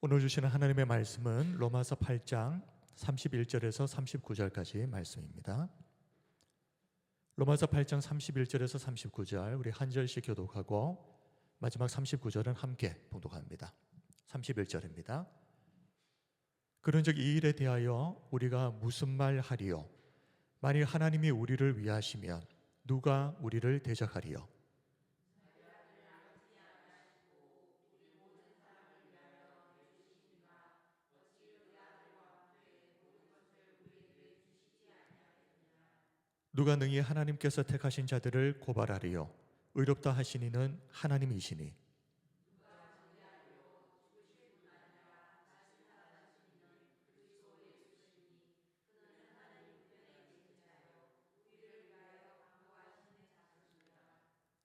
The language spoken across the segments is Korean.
오늘 주시는 하나님의 말씀은 로마서 8장 31절에서 39절까지 말씀입니다. 로마서 8장 31절에서 39절 우리 한 절씩 교독하고 마지막 39절은 함께 봉독합니다. 31절입니다. 그런즉 이 일에 대하여 우리가 무슨 말 하리요? 만일 하나님이 우리를 위하시면 누가 우리를 대적하리요? 누가 능히 하나님께서 택하신 자들을 고발하리요? 의롭다 하신 이는 하나님이시니.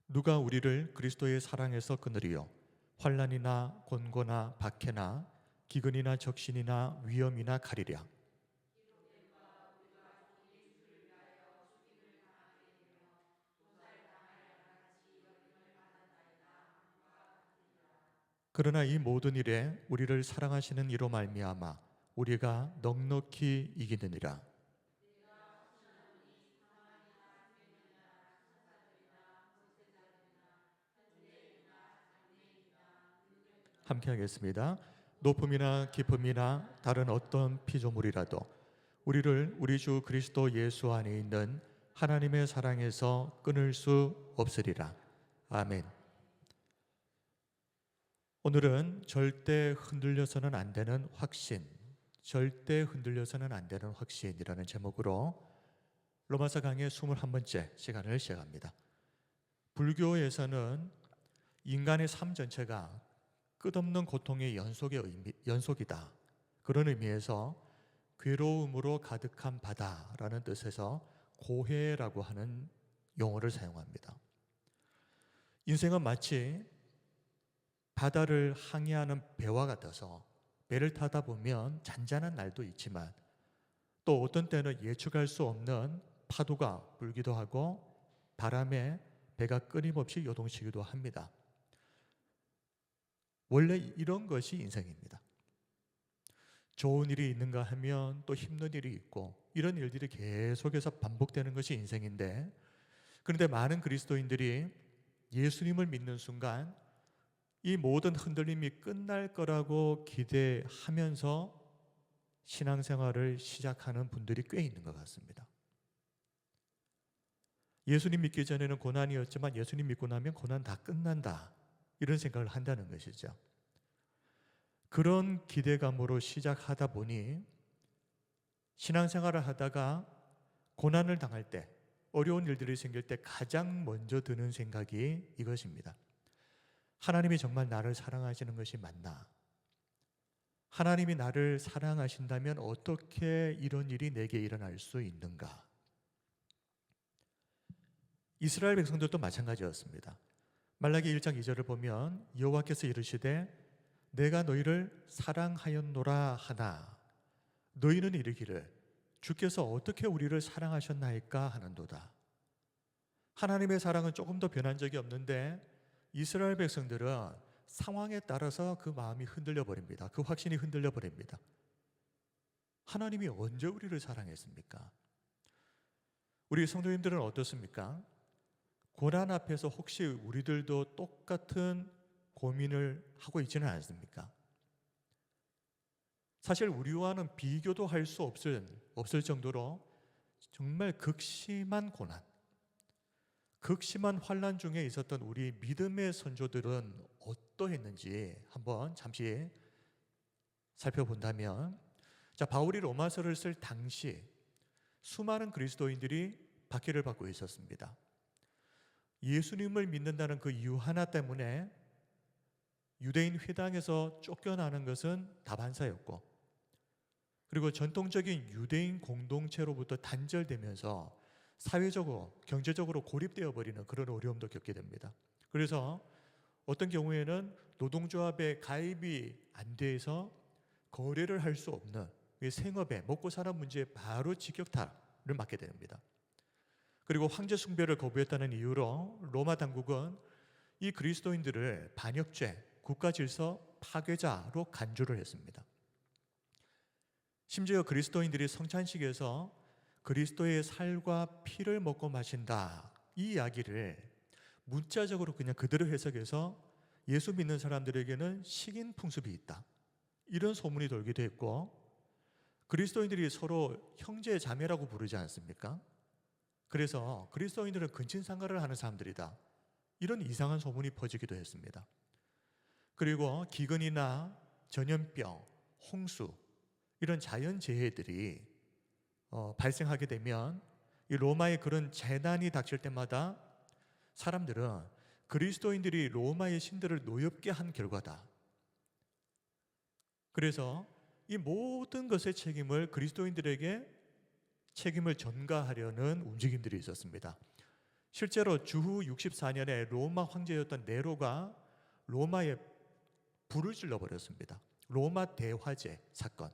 누가 우리를 그리스도의 사랑에서 끊으리요? 환난이나 곤고나 박해나 기근이나 적신이나 위험이나 칼이랴. 그러나 이 모든 일에 우리를 사랑하시는 이로 말미암아 우리가 넉넉히 이기느니라. 함께 하겠습니다. 높음이나 깊음이나 다른 어떤 피조물이라도 우리를 우리 주 그리스도 예수 안에 있는 하나님의 사랑에서 끊을 수 없으리라. 아멘. 오늘은 절대 흔들려서는 안 되는 확신, 절대 흔들려서는 안 되는 확신이라는 제목으로 로마서 강의 21번째 시간을 시작합니다. 불교에서는 인간의 삶 전체가 끝없는 고통의 연속이다. 그런 의미에서 괴로움으로 가득한 바다라는 뜻에서 고해라고 하는 용어를 사용합니다. 인생은 마치 바다를 항해하는 배와 같아서 배를 타다 보면 잔잔한 날도 있지만 또 어떤 때는 예측할 수 없는 파도가 불기도 하고 바람에 배가 끊임없이 요동치기도 합니다. 원래 이런 것이 인생입니다. 좋은 일이 있는가 하면 또 힘든 일이 있고 이런 일들이 계속해서 반복되는 것이 인생인데, 그런데 많은 그리스도인들이 예수님을 믿는 순간 이 모든 흔들림이 끝날 거라고 기대하면서 신앙생활을 시작하는 분들이 꽤 있는 것 같습니다. 예수님 믿기 전에는 고난이었지만 예수님 믿고 나면 고난 다 끝난다, 이런 생각을 한다는 것이죠. 그런 기대감으로 시작하다 보니 신앙생활을 하다가 고난을 당할 때, 어려운 일들이 생길 때 가장 먼저 드는 생각이 이것입니다. 하나님이 정말 나를 사랑하시는 것이 맞나? 하나님이 나를 사랑하신다면 어떻게 이런 일이 내게 일어날 수 있는가? 이스라엘 백성들도 마찬가지였습니다. 말라기 1장 2절을 보면 여호와께서 이르시되 내가 너희를 사랑하였노라 하나 너희는 이르기를 주께서 어떻게 우리를 사랑하셨나이까 하는도다. 하나님의 사랑은 조금 더 변한 적이 없는데 이스라엘 백성들은 상황에 따라서 그 마음이 흔들려 버립니다. 그 확신이 흔들려 버립니다. 하나님이 언제 우리를 사랑했습니까? 우리 성도님들은 어떻습니까? 고난 앞에서 혹시 우리들도 똑같은 고민을 하고 있지는 않습니까? 사실 우리와는 비교도 할 수 없을 정도로 정말 극심한 고난, 극심한 환난 중에 있었던 우리 믿음의 선조들은 어떠했는지 한번 잠시 살펴본다면, 바울이 로마서를 쓸 당시 수많은 그리스도인들이 박해를 받고 있었습니다. 예수님을 믿는다는 그 이유 하나 때문에 유대인 회당에서 쫓겨나는 것은 다반사였고, 그리고 전통적인 유대인 공동체로부터 단절되면서 사회적으로, 경제적으로 고립되어 버리는 그런 어려움도 겪게 됩니다. 그래서 어떤 경우에는 노동조합에 가입이 안 돼서 거래를 할 수 없는 생업에, 먹고 사는 문제에 바로 직격탄을 맞게 됩니다. 그리고 황제 숭배를 거부했다는 이유로 로마 당국은 이 그리스도인들을 반역죄, 국가 질서 파괴자로 간주를 했습니다. 심지어 그리스도인들이 성찬식에서 그리스도의 살과 피를 먹고 마신다, 이 이야기를 문자적으로 그냥 그대로 해석해서 예수 믿는 사람들에게는 식인 풍습이 있다, 이런 소문이 돌기도 했고, 그리스도인들이 서로 형제 자매라고 부르지 않습니까? 그래서 그리스도인들은 근친상간을 하는 사람들이다, 이런 이상한 소문이 퍼지기도 했습니다. 그리고 기근이나 전염병, 홍수, 이런 자연재해들이 발생하게 되면 이 로마의 그런 재난이 닥칠 때마다 사람들은 그리스도인들이 로마의 신들을 노엽게 한 결과다, 그래서 이 모든 것의 책임을 그리스도인들에게 책임을 전가하려는 움직임들이 있었습니다. 실제로 주후 64년에 로마 황제였던 네로가 로마에 불을 질러버렸습니다. 로마 대화재 사건.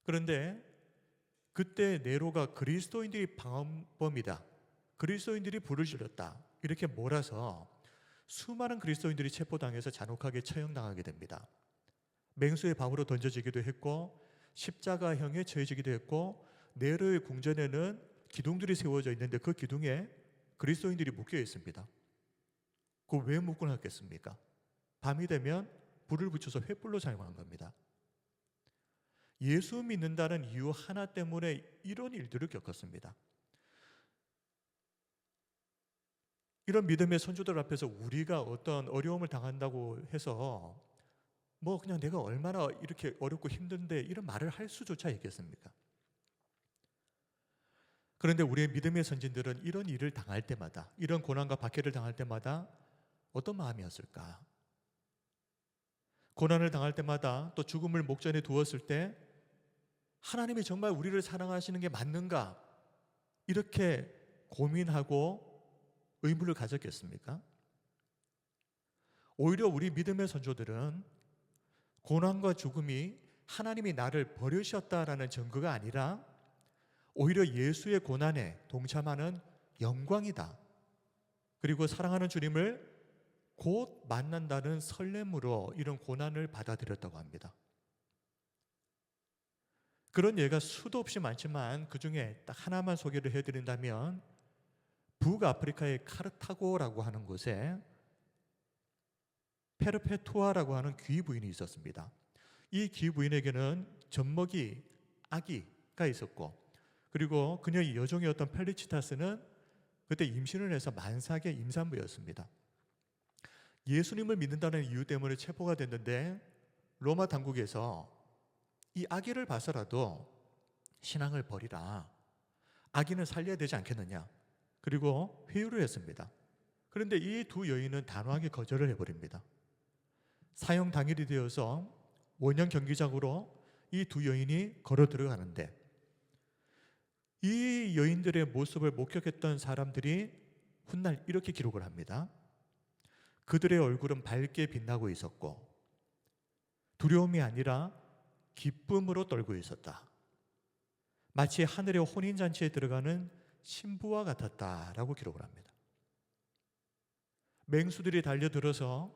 그런데 그때 네로가 그리스도인들이 방범이다, 그리스도인들이 불을 질렀다, 이렇게 몰아서 수많은 그리스도인들이 체포당해서 잔혹하게 처형당하게 됩니다. 맹수의 방으로 던져지기도 했고 십자가형에 처해지기도 했고, 네로의 궁전에는 기둥들이 세워져 있는데 그 기둥에 그리스도인들이 묶여 있습니다. 그 왜 묶어 놨겠습니까? 밤이 되면 불을 붙여서 횃불로 사용한 겁니다. 예수 믿는다는 이유 하나 때문에 이런 일들을 겪었습니다. 이런 믿음의 선조들 앞에서 우리가 어떤 어려움을 당한다고 해서 뭐 그냥 내가 얼마나 이렇게 어렵고 힘든데 이런 말을 할 수조차 있겠습니까? 그런데 우리의 믿음의 선진들은 이런 일을 당할 때마다, 이런 고난과 박해를 당할 때마다 어떤 마음이었을까? 고난을 당할 때마다, 또 죽음을 목전에 두었을 때 하나님이 정말 우리를 사랑하시는 게 맞는가? 이렇게 고민하고 의문을 가졌겠습니까? 오히려 우리 믿음의 선조들은 고난과 죽음이 하나님이 나를 버리셨다라는 증거가 아니라 오히려 예수의 고난에 동참하는 영광이다, 그리고 사랑하는 주님을 곧 만난다는 설렘으로 이런 고난을 받아들였다고 합니다. 그런 예가 수도 없이 많지만 그 중에 딱 하나만 소개를 해드린다면, 북아프리카의 카르타고라고 하는 곳에 페르페투아라고 하는 귀부인이 있었습니다. 이 귀부인에게는 젖먹이 아기가 있었고, 그리고 그녀의 여종이었던 펠리치타스는 그때 임신을 해서 만삭의 임산부였습니다. 예수님을 믿는다는 이유 때문에 체포가 됐는데 로마 당국에서 이 아기를 봐서라도 신앙을 버리라, 아기는 살려야 되지 않겠느냐, 그리고 회유를 했습니다. 그런데 이 두 여인은 단호하게 거절을 해버립니다. 사형 당일이 되어서 원형 경기장으로 이 두 여인이 걸어 들어가는데, 이 여인들의 모습을 목격했던 사람들이 훗날 이렇게 기록을 합니다. 그들의 얼굴은 밝게 빛나고 있었고 두려움이 아니라 기쁨으로 떨고 있었다. 마치 하늘의 혼인잔치에 들어가는 신부와 같았다라고 기록을 합니다. 맹수들이 달려들어서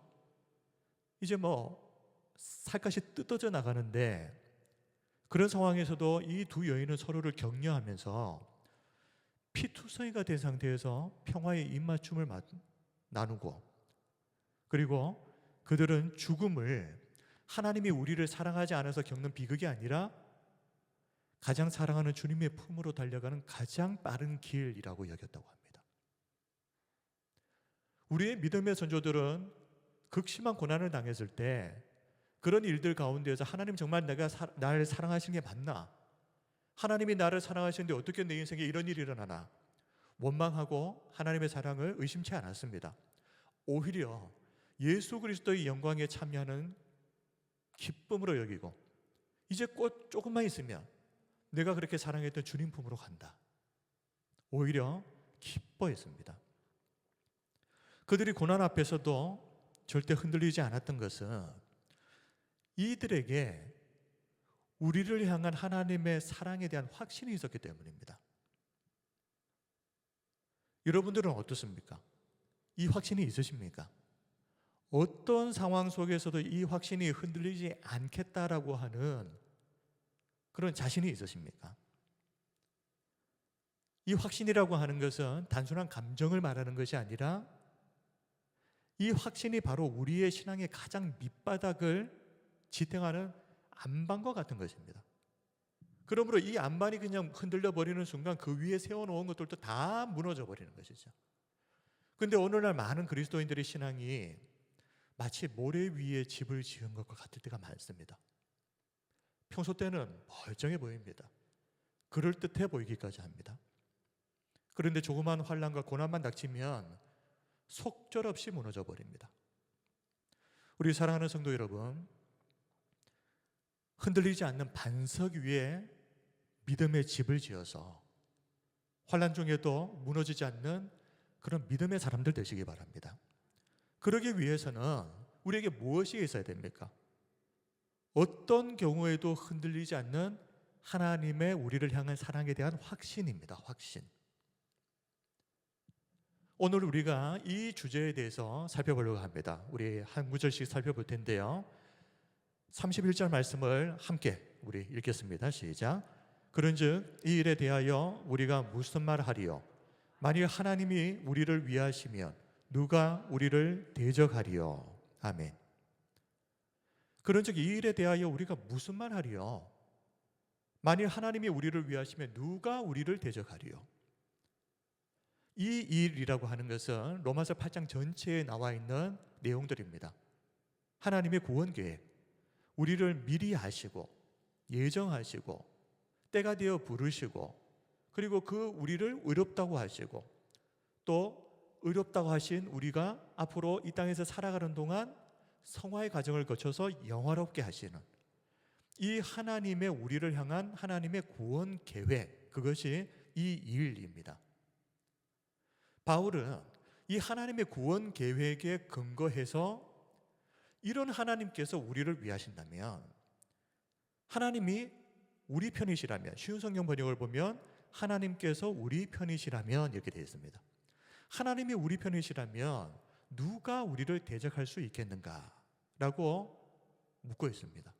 이제 살갗이 뜯어져 나가는데, 그런 상황에서도 이 두 여인은 서로를 격려하면서 피투성이가 된 상태에서 평화의 입맞춤을 나누고, 그리고 그들은 죽음을 하나님이 우리를 사랑하지 않아서 겪는 비극이 아니라 가장 사랑하는 주님의 품으로 달려가는 가장 빠른 길이라고 여겼다고 합니다. 우리의 믿음의 선조들은 극심한 고난을 당했을 때 그런 일들 가운데에서 하나님 정말 나를 사랑하시는 게 맞나? 하나님이 나를 사랑하시는데 어떻게 내 인생에 이런 일이 일어나나? 원망하고 하나님의 사랑을 의심치 않았습니다. 오히려 예수 그리스도의 영광에 참여하는 기쁨으로 여기고, 이제 곧 조금만 있으면 내가 그렇게 사랑했던 주님 품으로 간다, 오히려 기뻐했습니다. 그들이 고난 앞에서도 절대 흔들리지 않았던 것은 이들에게 우리를 향한 하나님의 사랑에 대한 확신이 있었기 때문입니다. 여러분들은 어떻습니까? 이 확신이 있으십니까? 어떤 상황 속에서도 이 확신이 흔들리지 않겠다라고 하는 그런 자신이 있으십니까? 이 확신이라고 하는 것은 단순한 감정을 말하는 것이 아니라 이 확신이 바로 우리의 신앙의 가장 밑바닥을 지탱하는 안반과 같은 것입니다. 그러므로 이 안반이 그냥 흔들려 버리는 순간 그 위에 세워놓은 것들도 다 무너져 버리는 것이죠. 그런데 오늘날 많은 그리스도인들의 신앙이 마치 모래 위에 집을 지은 것과 같을 때가 많습니다. 평소 때는 멀쩡해 보입니다. 그럴듯해 보이기까지 합니다. 그런데 조그마한 환난과 고난만 닥치면 속절없이 무너져 버립니다. 우리 사랑하는 성도 여러분, 흔들리지 않는 반석 위에 믿음의 집을 지어서 환난 중에도 무너지지 않는 그런 믿음의 사람들 되시기 바랍니다. 그러기 위해서는 우리에게 무엇이 있어야 됩니까? 어떤 경우에도 흔들리지 않는 하나님의 우리를 향한 사랑에 대한 확신입니다. 확신. 오늘 우리가 이 주제에 대해서 살펴보려고 합니다. 우리 한 구절씩 살펴볼 텐데요. 31절 말씀을 함께 우리 읽겠습니다. 시작. 그런즉 이 일에 대하여 우리가 무슨 말하리요? 만일 하나님이 우리를 위하시면 누가 우리를 대적하리요? 아멘. 그런즉 이 일에 대하여 우리가 무슨 말하리요? 만일 하나님이 우리를 위하시면 누가 우리를 대적하리요? 이 일이라고 하는 것은 로마서 8장 전체에 나와 있는 내용들입니다. 하나님의 구원 계획, 우리를 미리 하시고 예정하시고 때가 되어 부르시고 그리고 그 우리를 의롭다고 하시고 또 의롭다고 하신 우리가 앞으로 이 땅에서 살아가는 동안 성화의 과정을 거쳐서 영화롭게 하시는 이 하나님의 우리를 향한 하나님의 구원 계획, 그것이 이 일입니다. 바울은 이 하나님의 구원 계획에 근거해서 이런 하나님께서 우리를 위하신다면, 하나님이 우리 편이시라면, 쉬운 성경 번역을 보면 하나님께서 우리 편이시라면 이렇게 되어 있습니다. 하나님이 우리 편이시라면 누가 우리를 대적할 수 있겠는가? 라고 묻고 있습니다.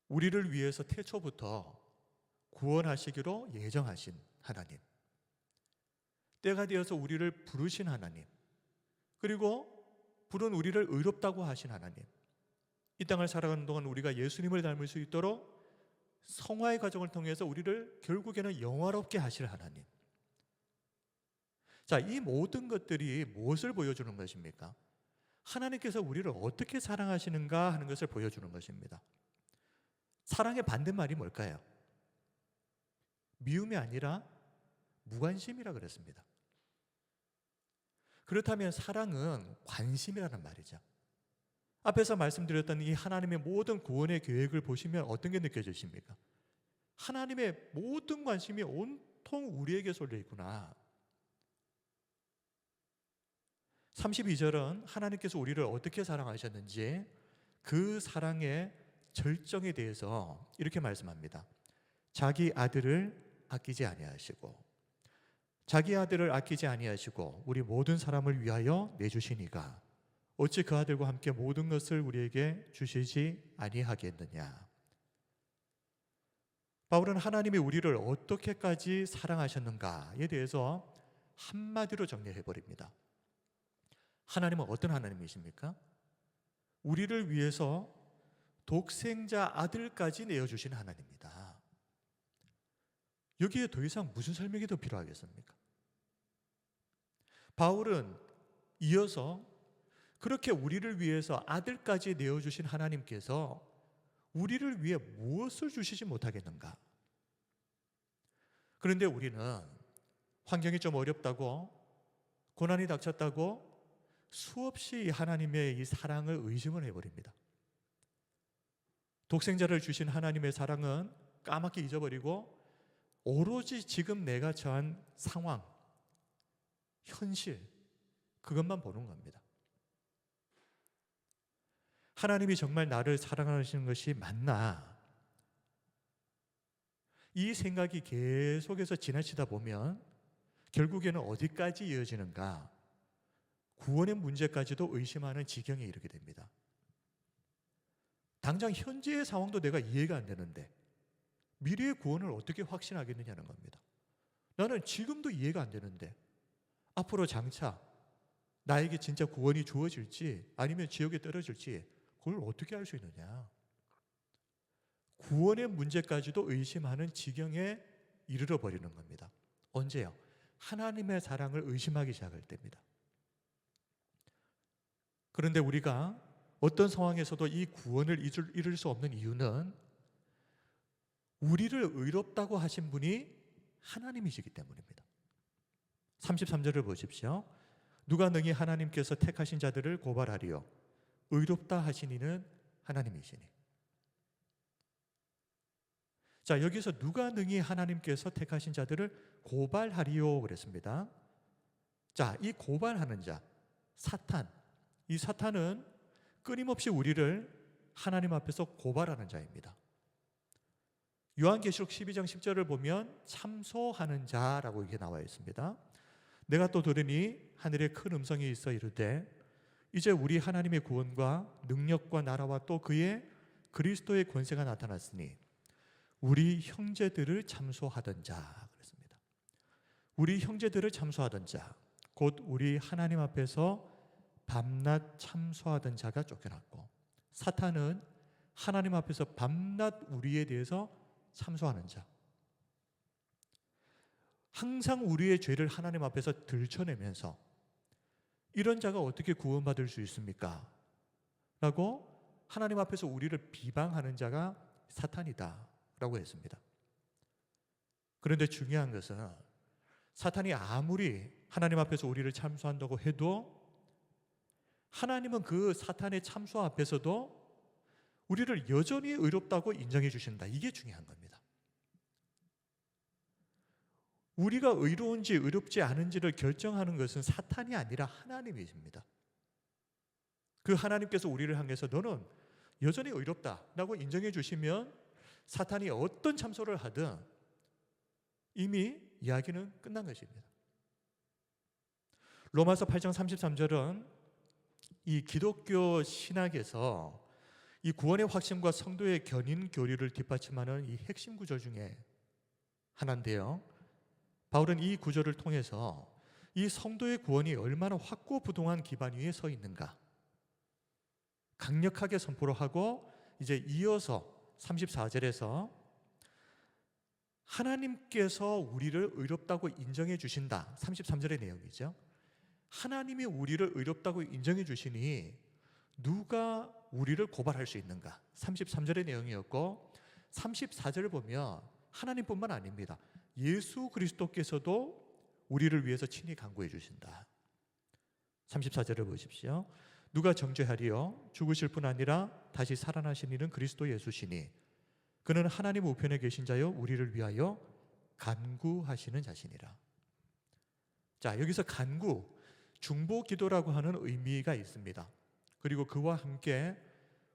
우리를 위해서 태초부터 구원하시기로 예정하신 하나님, 때가 되어서 우리를 부르신 하나님, 그리고 부른 우리를 의롭다고 하신 하나님, 이 땅을 살아가는 동안 우리가 예수님을 닮을 수 있도록 성화의 과정을 통해서 우리를 결국에는 영화롭게 하실 하나님. 자, 이 모든 것들이 무엇을 보여주는 것입니까? 하나님께서 우리를 어떻게 사랑하시는가 하는 것을 보여주는 것입니다. 사랑의 반대말이 뭘까요? 미움이 아니라 무관심이라 그랬습니다. 그렇다면 사랑은 관심이라는 말이죠. 앞에서 말씀드렸던 이 하나님의 모든 구원의 계획을 보시면 어떤 게 느껴지십니까? 하나님의 모든 관심이 온통 우리에게 쏠려 있구나. 32절은 하나님께서 우리를 어떻게 사랑하셨는지 그 사랑의 절정에 대해서 이렇게 말씀합니다. 자기 아들을 아끼지 아니하시고, 자기 아들을 아끼지 아니하시고 우리 모든 사람을 위하여 내주시니가 어찌 그 아들과 함께 모든 것을 우리에게 주시지 아니하겠느냐. 바울은 하나님이 우리를 어떻게까지 사랑하셨는가에 대해서 한마디로 정리해 버립니다. 하나님은 어떤 하나님이십니까? 우리를 위해서 독생자 아들까지 내어주신 하나님입니다. 여기에 더 이상 무슨 설명이 더 필요하겠습니까? 바울은 이어서 그렇게 우리를 위해서 아들까지 내어주신 하나님께서 우리를 위해 무엇을 주시지 못하겠는가? 그런데 우리는 환경이 좀 어렵다고, 고난이 닥쳤다고 수없이 하나님의 이 사랑을 의심을 해버립니다. 독생자를 주신 하나님의 사랑은 까맣게 잊어버리고 오로지 지금 내가 처한 상황, 현실, 그것만 보는 겁니다. 하나님이 정말 나를 사랑하시는 것이 맞나? 이 생각이 계속해서 지나치다 보면 결국에는 어디까지 이어지는가? 구원의 문제까지도 의심하는 지경에 이르게 됩니다. 당장 현재의 상황도 내가 이해가 안 되는데 미래의 구원을 어떻게 확신하겠느냐는 겁니다. 나는 지금도 이해가 안 되는데 앞으로 장차 나에게 진짜 구원이 주어질지 아니면 지옥에 떨어질지 그걸 어떻게 알 수 있느냐. 구원의 문제까지도 의심하는 지경에 이르러 버리는 겁니다. 언제요? 하나님의 사랑을 의심하기 시작할 때입니다. 그런데 우리가 어떤 상황에서도 이 구원을 이룰 수 없는 이유는 우리를 의롭다고 하신 분이 하나님이시기 때문입니다. 33절을 보십시오. 누가 능히 하나님께서 택하신 자들을 고발하리요 의롭다 하신 이는 하나님이시니. 자, 여기서 누가 능히 하나님께서 택하신 자들을 고발하리요 그랬습니다. 자, 이 고발하는 자 사탄, 이 사탄은 끊임없이 우리를 하나님 앞에서 고발하는 자입니다. 요한계시록 12장 10절을 보면 참소하는 자라고 이렇게 나와 있습니다. 내가 또 들으니 하늘에 큰 음성이 있어 이르되 이제 우리 하나님의 구원과 능력과 나라와 또 그의 그리스도의 권세가 나타났으니 우리 형제들을 참소하던 자 그랬습니다. 우리 형제들을 참소하던 자, 곧 우리 하나님 앞에서 밤낮 참소하던 자가 쫓겨났고, 사탄은 하나님 앞에서 밤낮 우리에 대해서 참소하는 자, 항상 우리의 죄를 하나님 앞에서 들춰내면서 이런 자가 어떻게 구원받을 수 있습니까? 라고 하나님 앞에서 우리를 비방하는 자가 사탄이다 라고 했습니다. 그런데 중요한 것은 사탄이 아무리 하나님 앞에서 우리를 참소한다고 해도 하나님은 그 사탄의 참소 앞에서도 우리를 여전히 의롭다고 인정해 주신다. 이게 중요한 겁니다. 우리가 의로운지 의롭지 않은지를 결정하는 것은 사탄이 아니라 하나님이십니다. 그 하나님께서 우리를 향해서 너는 여전히 의롭다라고 인정해 주시면 사탄이 어떤 참소를 하든 이미 이야기는 끝난 것입니다. 로마서 8장 33절은 이 기독교 신학에서 이 구원의 확신과 성도의 견인 교리를 뒷받침하는 이 핵심 구절 중에 하나인데요. 바울은 이 구절을 통해서 이 성도의 구원이 얼마나 확고부동한 기반 위에 서 있는가 강력하게 선포를 하고 이제 이어서 34절에서 하나님께서 우리를 의롭다고 인정해 주신다. 33절의 내용이죠. 하나님이 우리를 의롭다고 인정해 주시니 누가 우리를 고발할 수 있는가? 33절의 내용이었고 34절을 보면 하나님뿐만 아닙니다. 예수 그리스도께서도 우리를 위해서 친히 간구해 주신다. 34절을 보십시오. 누가 정죄하리요? 죽으실 뿐 아니라 다시 살아나신 이는 그리스도 예수시니 그는 하나님 우편에 계신 자요 우리를 위하여 간구하시는 자시니라. 자, 여기서 간구, 중보 기도라고 하는 의미가 있습니다. 그리고 그와 함께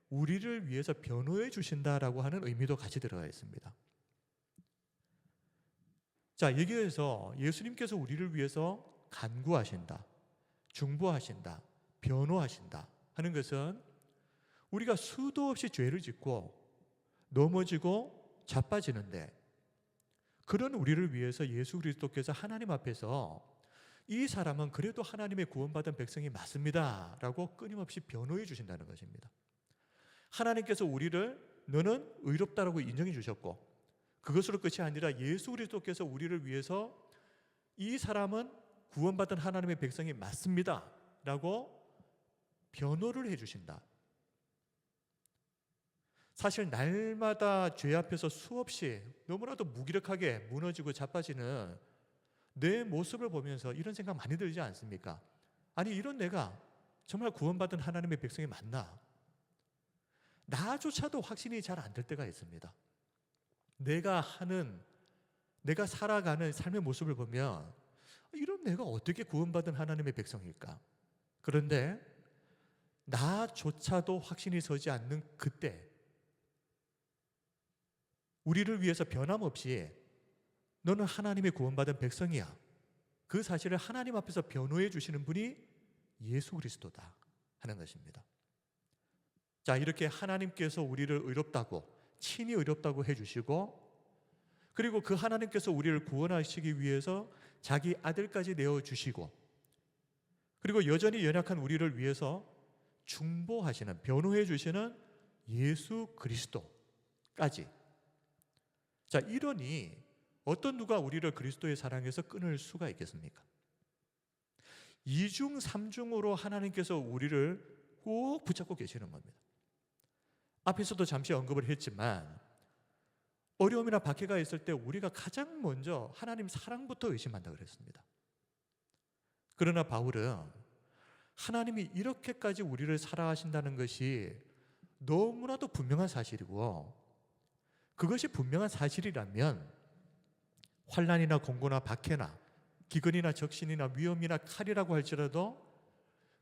우리를 위해서 변호해 주신다라고 하는 의미도 같이 들어가 있습니다. 자, 여기에서 예수님께서 우리를 위해서 간구하신다, 중보하신다, 변호하신다 하는 것은 우리가 수도 없이 죄를 짓고 넘어지고 자빠지는데 그런 우리를 위해서 예수 그리스도께서 하나님 앞에서 이 사람은 그래도 하나님의 구원받은 백성이 맞습니다 라고 끊임없이 변호해 주신다는 것입니다. 하나님께서 우리를 너는 의롭다라고 인정해 주셨고 그것으로 끝이 아니라 예수 그리스도께서 우리를 위해서 이 사람은 구원받은 하나님의 백성이 맞습니다 라고 변호를 해주신다. 사실 날마다 죄 앞에서 수없이 너무나도 무기력하게 무너지고 자빠지는 내 모습을 보면서 이런 생각 많이 들지 않습니까? 아니, 이런 내가 정말 구원받은 하나님의 백성이 맞나? 나조차도 확신이 잘 안 될 때가 있습니다. 내가 살아가는 삶의 모습을 보면 이런 내가 어떻게 구원받은 하나님의 백성일까? 그런데 나조차도 확신이 서지 않는 그때 우리를 위해서 변함없이 너는 하나님의 구원받은 백성이야. 그 사실을 하나님 앞에서 변호해 주시는 분이 예수 그리스도다 하는 것입니다. 자, 이렇게 하나님께서 우리를 의롭다고, 친히 의롭다고 해주시고, 그리고 그 하나님께서 우리를 구원하시기 위해서 자기 아들까지 내어주시고, 그리고 여전히 연약한 우리를 위해서 중보하시는, 변호해 주시는 예수 그리스도까지. 자, 이러니 어떤 누가 우리를 그리스도의 사랑에서 끊을 수가 있겠습니까? 이중 삼중으로 하나님께서 우리를 꼭 붙잡고 계시는 겁니다. 앞에서도 잠시 언급을 했지만 어려움이나 박해가 있을 때 우리가 가장 먼저 하나님 사랑부터 의심한다 그랬습니다. 그러나 바울은 하나님이 이렇게까지 우리를 사랑하신다는 것이 너무나도 분명한 사실이고, 그것이 분명한 사실이라면 환난이나 공고나 박해나 기근이나 적신이나 위험이나 칼이라고 할지라도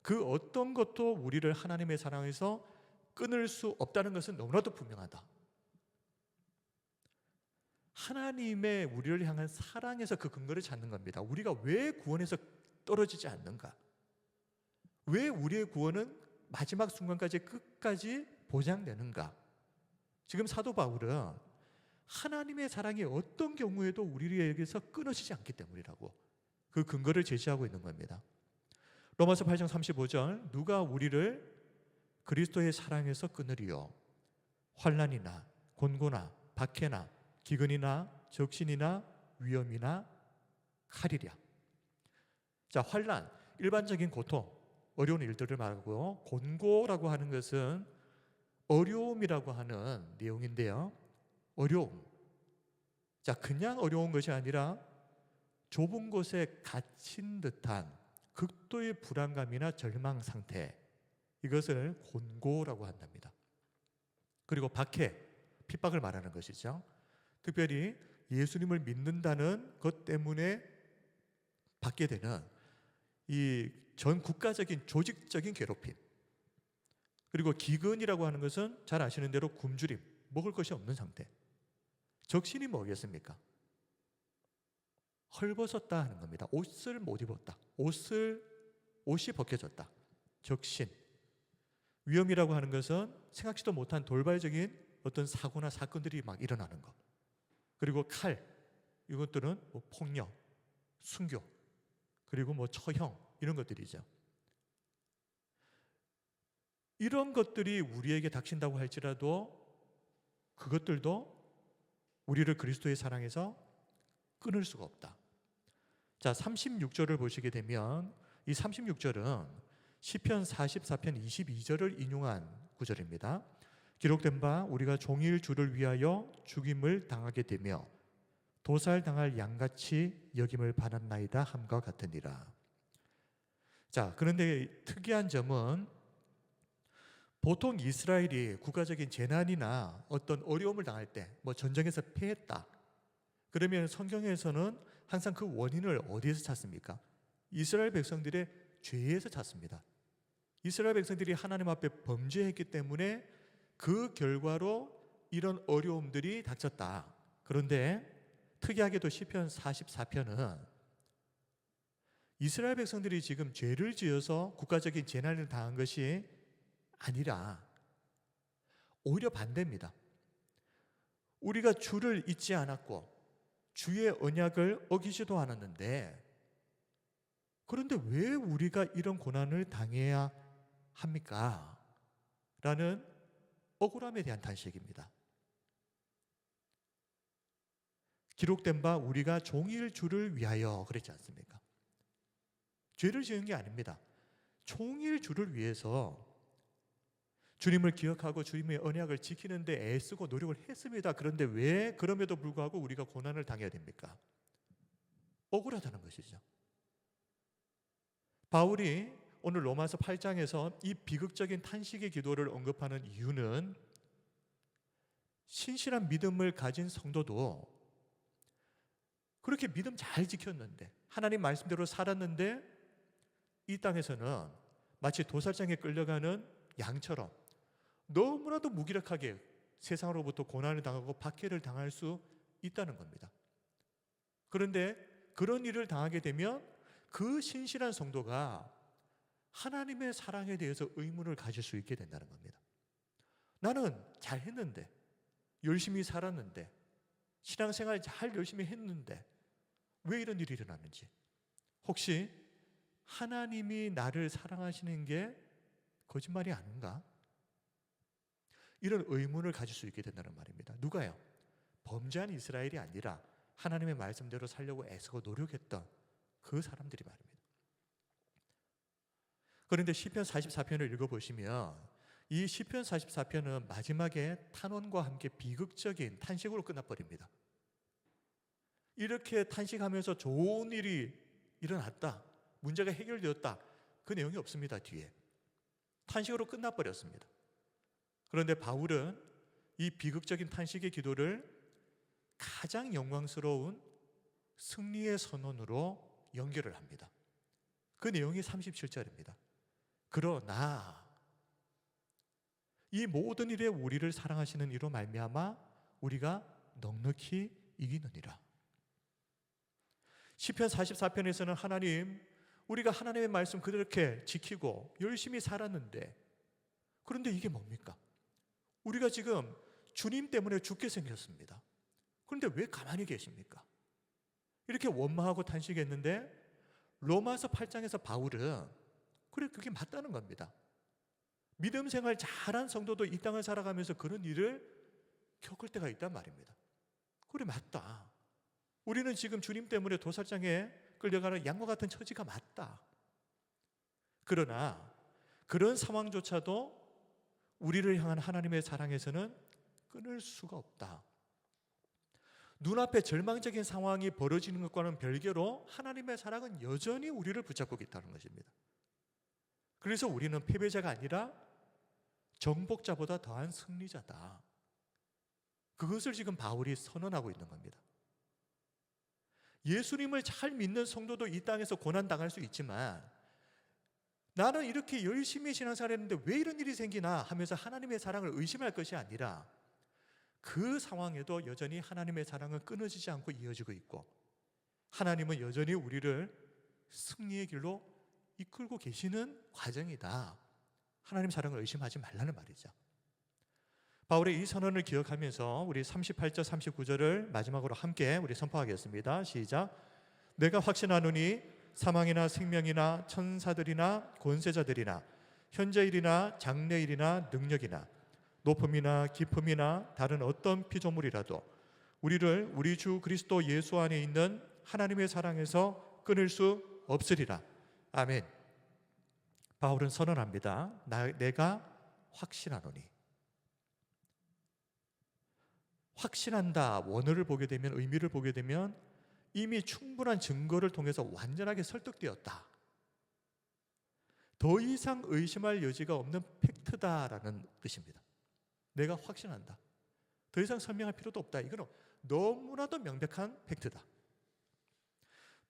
그 어떤 것도 우리를 하나님의 사랑에서 끊을 수 없다는 것은 너무나도 분명하다. 하나님의 우리를 향한 사랑에서 그 근거를 찾는 겁니다. 우리가 왜 구원에서 떨어지지 않는가? 왜 우리의 구원은 마지막 순간까지 끝까지 보장되는가? 지금 사도 바울은 하나님의 사랑이 어떤 경우에도 우리에게서 끊어지지 않기 때문이라고 그 근거를 제시하고 있는 겁니다. 로마서 8장 35절, 누가 우리를 그리스도의 사랑에서 끊으리요? 환난이나 곤고나 박해나 기근이나 적신이나 위험이나 칼이랴. 자, 환난, 일반적인 고통, 어려운 일들을 말하고요. 곤고라고 하는 것은 어려움이라고 하는 내용인데요. 어려움. 자, 그냥 어려운 것이 아니라 좁은 곳에 갇힌 듯한 극도의 불안감이나 절망 상태, 이것을 곤고라고 한답니다. 그리고 박해, 핍박을 말하는 것이죠. 특별히 예수님을 믿는다는 것 때문에 받게 되는 이 전 국가적인 조직적인 괴롭힘, 그리고 기근이라고 하는 것은 잘 아시는 대로 굶주림, 먹을 것이 없는 상태. 적신이 뭐겠습니까? 헐벗었다 하는 겁니다. 옷을 못 입었다. 옷이 벗겨졌다. 적신. 위험이라고 하는 것은 생각지도 못한 돌발적인 어떤 사고나 사건들이 막 일어나는 것. 그리고 칼, 이것들은 뭐 폭력, 순교, 그리고 뭐 처형, 이런 것들이죠. 이런 것들이 우리에게 닥친다고 할지라도 그것들도 우리를 그리스도의 사랑에서 끊을 수가 없다. 자, 36절을 보시게 되면 이 36절은 시편 44편 22절을 인용한 구절입니다. 기록된 바 우리가 종일 주를 위하여 죽임을 당하게 되며 도살당할 양같이 여김을 받았나이다 함과 같으니라. 자, 그런데 특이한 점은 보통 이스라엘이 국가적인 재난이나 어떤 어려움을 당할 때, 뭐 전쟁에서 패했다, 그러면 성경에서는 항상 그 원인을 어디에서 찾습니까? 이스라엘 백성들의 죄에서 찾습니다. 이스라엘 백성들이 하나님 앞에 범죄했기 때문에 그 결과로 이런 어려움들이 닥쳤다. 그런데 특이하게도 시편 44편은 이스라엘 백성들이 지금 죄를 지어서 국가적인 재난을 당한 것이 아니라 오히려 반대입니다. 우리가 주를 잊지 않았고 주의 언약을 어기지도 않았는데, 그런데 왜 우리가 이런 고난을 당해야 합니까? 라는 억울함에 대한 탄식입니다. 기록된 바 우리가 종일 주를 위하여 그랬지 않습니까? 죄를 지은 게 아닙니다. 종일 주를 위해서 주님을 기억하고 주님의 언약을 지키는 데 애쓰고 노력을 했습니다. 그런데 왜 그럼에도 불구하고 우리가 고난을 당해야 됩니까? 억울하다는 것이죠. 바울이 오늘 로마서 8장에서 이 비극적인 탄식의 기도를 언급하는 이유는 신실한 믿음을 가진 성도도 그렇게 믿음 잘 지켰는데, 하나님 말씀대로 살았는데 이 땅에서는 마치 도살장에 끌려가는 양처럼 너무나도 무기력하게 세상으로부터 고난을 당하고 박해를 당할 수 있다는 겁니다. 그런데 그런 일을 당하게 되면 그 신실한 성도가 하나님의 사랑에 대해서 의문을 가질 수 있게 된다는 겁니다. 나는 잘했는데, 열심히 살았는데, 신앙생활 잘 열심히 했는데 왜 이런 일이 일어나는지, 혹시 하나님이 나를 사랑하시는 게 거짓말이 아닌가? 이런 의문을 가질 수 있게 된다는 말입니다. 누가요? 범죄한 이스라엘이 아니라 하나님의 말씀대로 살려고 애쓰고 노력했던 그 사람들이 말입니다. 그런데 시편 44편을 읽어보시면 이 시편 44편은 마지막에 탄원과 함께 비극적인 탄식으로 끝나버립니다. 이렇게 탄식하면서 좋은 일이 일어났다, 문제가 해결되었다, 그 내용이 없습니다. 뒤에 탄식으로 끝나버렸습니다. 그런데 바울은 이 비극적인 탄식의 기도를 가장 영광스러운 승리의 선언으로 연결을 합니다. 그 내용이 37절입니다. 그러나 이 모든 일에 우리를 사랑하시는 이로 말미암아 우리가 넉넉히 이기느니라. 시편 44편에서는 하나님, 우리가 하나님의 말씀 그렇게 지키고 열심히 살았는데, 그런데 이게 뭡니까? 우리가 지금 주님 때문에 죽게 생겼습니다. 그런데 왜 가만히 계십니까? 이렇게 원망하고 탄식했는데 로마서 8장에서 바울은 그래, 그게 맞다는 겁니다. 믿음 생활 잘한 성도도 이 땅을 살아가면서 그런 일을 겪을 때가 있단 말입니다. 그래, 맞다. 우리는 지금 주님 때문에 도살장에 끌려가는 양과 같은 처지가 맞다. 그러나 그런 상황조차도 우리를 향한 하나님의 사랑에서는 끊을 수가 없다. 눈앞에 절망적인 상황이 벌어지는 것과는 별개로 하나님의 사랑은 여전히 우리를 붙잡고 있다는 것입니다. 그래서 우리는 패배자가 아니라 정복자보다 더한 승리자다. 그것을 지금 바울이 선언하고 있는 겁니다. 예수님을 잘 믿는 성도도 이 땅에서 고난당할 수 있지만, 나는 이렇게 열심히 신앙생활했는데 왜 이런 일이 생기나 하면서 하나님의 사랑을 의심할 것이 아니라 그 상황에도 여전히 하나님의 사랑은 끊어지지 않고 이어지고 있고, 하나님은 여전히 우리를 승리의 길로 이끌고 계시는 과정이다. 하나님 사랑을 의심하지 말라는 말이죠. 바울의 이 선언을 기억하면서 우리 38절 39절을 마지막으로 함께 우리 선포하겠습니다. 시작. 내가 확신하노니 사망이나 생명이나 천사들이나 권세자들이나 현재일이나 장래일이나 능력이나 높음이나 깊음이나 다른 어떤 피조물이라도 우리를 우리 주 그리스도 예수 안에 있는 하나님의 사랑에서 끊을 수 없으리라. 아멘. 바울은 선언합니다. 내가 확신하노니. 확신한다, 원어를 보게 되면, 의미를 보게 되면 이미 충분한 증거를 통해서 완전하게 설득되었다, 더 이상 의심할 여지가 없는 팩트다라는 뜻입니다. 내가 확신한다, 더 이상 설명할 필요도 없다, 이건 너무나도 명백한 팩트다.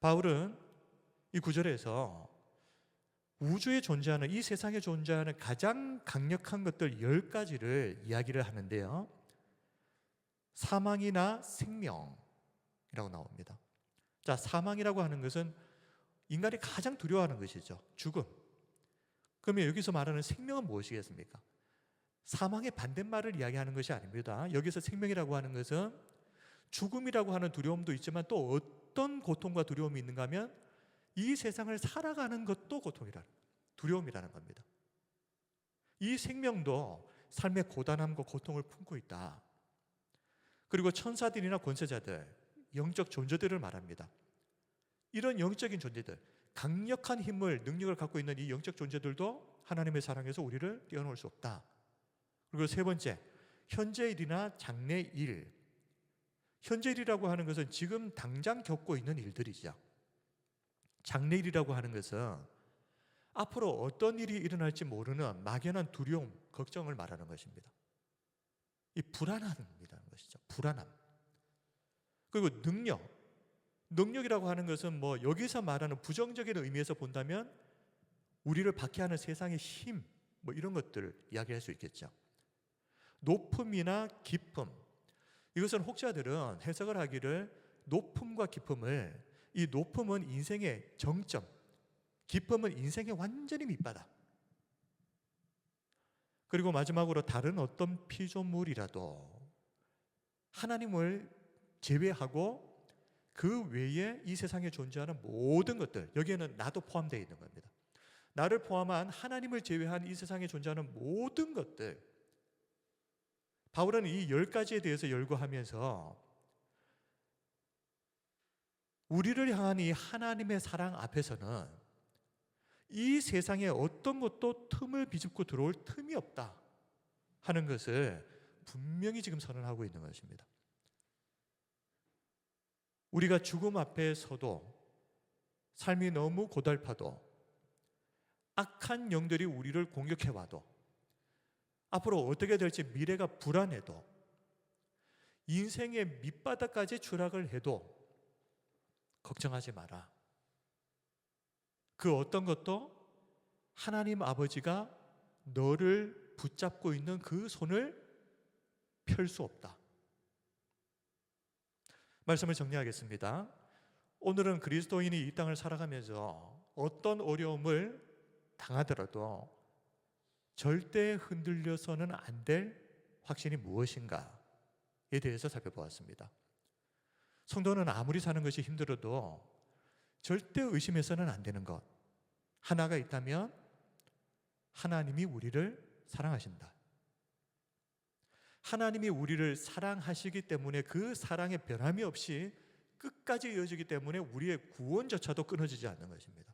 바울은 이 구절에서 우주에 존재하는, 이 세상에 존재하는 가장 강력한 것들 10가지를 이야기를 하는데요, 사망이나 생명이라고 나옵니다. 자, 사망이라고 하는 것은 인간이 가장 두려워하는 것이죠. 죽음. 그러면 여기서 말하는 생명은 무엇이겠습니까? 사망의 반대말을 이야기하는 것이 아닙니다. 여기서 생명이라고 하는 것은 죽음이라고 하는 두려움도 있지만 또 어떤 고통과 두려움이 있는가 하면 이 세상을 살아가는 것도 두려움이라는 겁니다. 이 생명도 삶의 고단함과 고통을 품고 있다. 그리고 천사들이나 권세자들, 영적 존재들을 말합니다. 이런 영적인 존재들, 강력한 힘을, 능력을 갖고 있는 이 영적 존재들도 하나님의 사랑에서 우리를 떼어놓을 수 없다. 그리고 세 번째, 현재일이나 장래일. 현재일이라고 하는 것은 지금 당장 겪고 있는 일들이죠. 장래일이라고 하는 것은 앞으로 어떤 일이 일어날지 모르는 막연한 두려움, 걱정을 말하는 것입니다. 이 불안함이라는 것이죠. 불안함. 그리고 능력이라고 하는 것은 뭐 여기서 말하는 부정적인 의미에서 본다면 우리를 박해하는 세상의 힘, 뭐 이런 것들을 이야기할 수 있겠죠. 높음이나 깊음, 이것은 혹자들은 해석을 하기를 높음과 깊음을, 이 높음은 인생의 정점, 기쁨은 인생의 완전히 밑바닥. 그리고 마지막으로 다른 어떤 피조물이라도 하나님을 제외하고 그 외에 이 세상에 존재하는 모든 것들, 여기에는 나도 포함되어 있는 겁니다. 나를 포함한 하나님을 제외한 이 세상에 존재하는 모든 것들, 바울은 이 10가지에 대해서 열거하면서 우리를 향한 이 하나님의 사랑 앞에서는 이 세상에 어떤 것도 틈을 비집고 들어올 틈이 없다 하는 것을 분명히 지금 선언하고 있는 것입니다. 우리가 죽음 앞에 서도, 삶이 너무 고달파도, 악한 영들이 우리를 공격해와도, 앞으로 어떻게 될지 미래가 불안해도, 인생의 밑바닥까지 추락을 해도 걱정하지 마라. 그 어떤 것도 하나님 아버지가 너를 붙잡고 있는 그 손을 펼 수 없다. 말씀을 정리하겠습니다. 오늘은 그리스도인이 이 땅을 살아가면서 어떤 어려움을 당하더라도 절대 흔들려서는 안 될 확신이 무엇인가에 대해서 살펴보았습니다. 성도는 아무리 사는 것이 힘들어도 절대 의심해서는 안 되는 것 하나가 있다면 하나님이 우리를 사랑하신다. 하나님이 우리를 사랑하시기 때문에 그 사랑에 변함이 없이 끝까지 이어지기 때문에 우리의 구원조차도 끊어지지 않는 것입니다.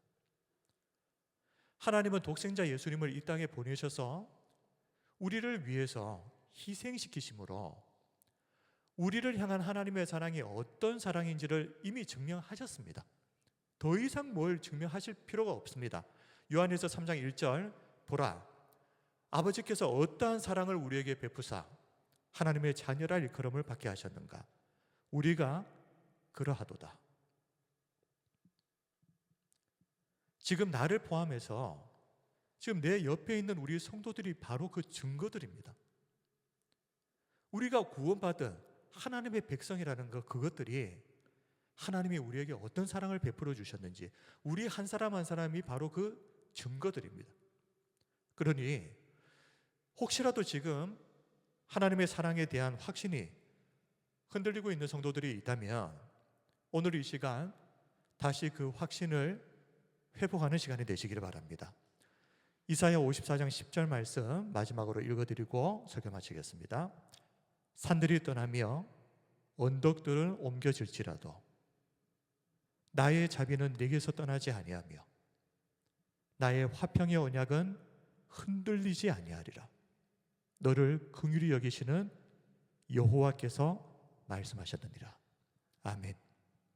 하나님은 독생자 예수님을 이 땅에 보내셔서 우리를 위해서 희생시키심으로 우리를 향한 하나님의 사랑이 어떤 사랑인지를 이미 증명하셨습니다. 더 이상 뭘 증명하실 필요가 없습니다. 요한일서 3장 1절, 보라, 아버지께서 어떠한 사랑을 우리에게 베푸사 하나님의 자녀라 일컬음을 받게 하셨는가. 우리가 그러하도다. 지금 나를 포함해서 지금 내 옆에 있는 우리 성도들이 바로 그 증거들입니다. 우리가 구원받은 하나님의 백성이라는 그것들이 하나님이 우리에게 어떤 사랑을 베풀어 주셨는지 우리 한 사람 한 사람이 바로 그 증거들입니다. 그러니 혹시라도 지금 하나님의 사랑에 대한 확신이 흔들리고 있는 성도들이 있다면 오늘 이 시간 다시 그 확신을 회복하는 시간이 되시기를 바랍니다. 이사야 54장 10절 말씀 마지막으로 읽어드리고 설교 마치겠습니다. 산들이 떠나며 언덕들은 옮겨질지라도 나의 자비는 내게서 떠나지 아니하며 나의 화평의 언약은 흔들리지 아니하리라. 너를 긍휼히 여기시는 여호와께서 말씀하셨느니라. 아멘.